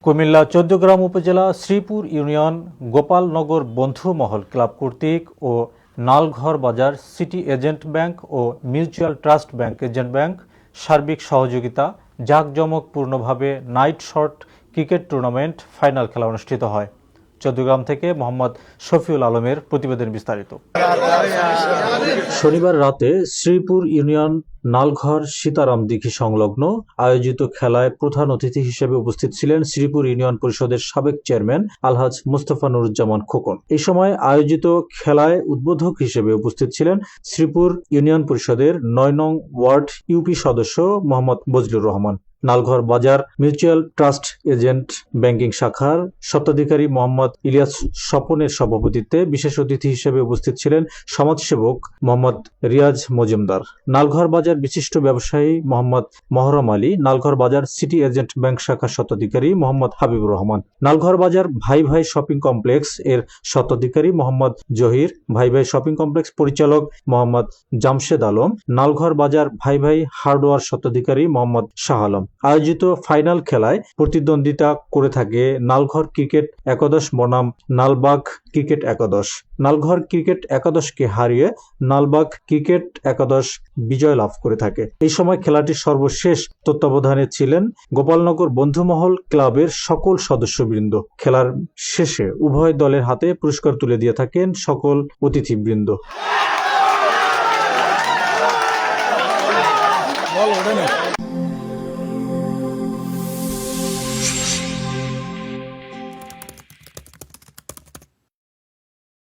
কুমিল্লা চৌদ্দগ্রাম উপজেলা শ্রীপুর ইউনিয়ন গোপালনগর বন্ধু মহল ক্লাব কর্তৃক ও Nalghar Bazar city agent bank ও mutual trust bank agent bank সার্বিক সহযোগিতা জাঁকজমকপূর্ণভাবে night shot cricket tournament final খেলা অনুষ্ঠিত হয়। চৌদ্দগ্রাম থেকে মোহাম্মদ শফিউল আলমের প্রতিবেদন বিস্তারিত। শনিবার রাতে শ্রীপুর ইউনিয়ন নালঘর সীতারাম দিঘি সংলগ্ন আয়োজিত খেলায় প্রধান অতিথি হিসেবে উপস্থিত ছিলেন শ্রীপুর ইউনিয়ন পরিষদের সাবেক চেয়ারম্যান আলহাজ মোস্তফা নুরুজ্জামান খোকন। এই সময় আয়োজিত খেলায় উদ্বোধক হিসেবে উপস্থিত ছিলেন শ্রীপুর ইউনিয়ন পরিষদের ৯ নং ওয়ার্ড ইউপি সদস্য মোহাম্মদ বজলুর রহমান। নালঘর বাজার মিউচুয়াল ট্রাস্ট এজেন্ট ব্যাংকিং শাখার স্বত্বাধিকারী মোহাম্মদ ইলিয়াস স্বপনের সভাপতিত্বে বিশেষ অতিথি হিসেবে উপস্থিত ছিলেন সমাজসেবক মোহাম্মদ রিয়াজ মজুমদার। নালঘর বাজার বিশিষ্ট ব্যবসায়ী Mohammad Muharram Ali, নালঘর Bazar city agent bank শাখার স্বত্বাধিকারী মোহাম্মদ হাবিবুর রহমান, নালঘর বাজার ভাই ভাই শপিং কমপ্লেক্স এর স্বত্বাধিকারী মোহাম্মদ জহির, ভাই ভাই শপিং কমপ্লেক্স পরিচালক মোহাম্মদ জামশেদ আলম, নালঘর বাজার ভাই ভাই হার্ডওয়্যার স্বত্বাধিকারী মোহাম্মদ শাহ আলম। আয়োজিত ফাইনাল খেলায় প্রতিদ্বন্দ্বিতা করে থাকে নালঘর ক্রিকেট একাদশ বনাম নালবাগ ক্রিকেট একাদশ। নালঘর ক্রিকেট একাদশকে হারিয়ে নালবাগ ক্রিকেট একাদশ বিজয় লাভ করে থাকে। এই সময় খেলাটির সর্বশেষ তত্ত্বাবধানে ছিলেন গোপালনগর বন্ধুমহল ক্লাবের সকল সদস্যবৃন্দ। খেলার শেষে উভয় দলের হাতে পুরস্কার তুলে দিয়ে থাকেন সকল অতিথিবৃন্দ।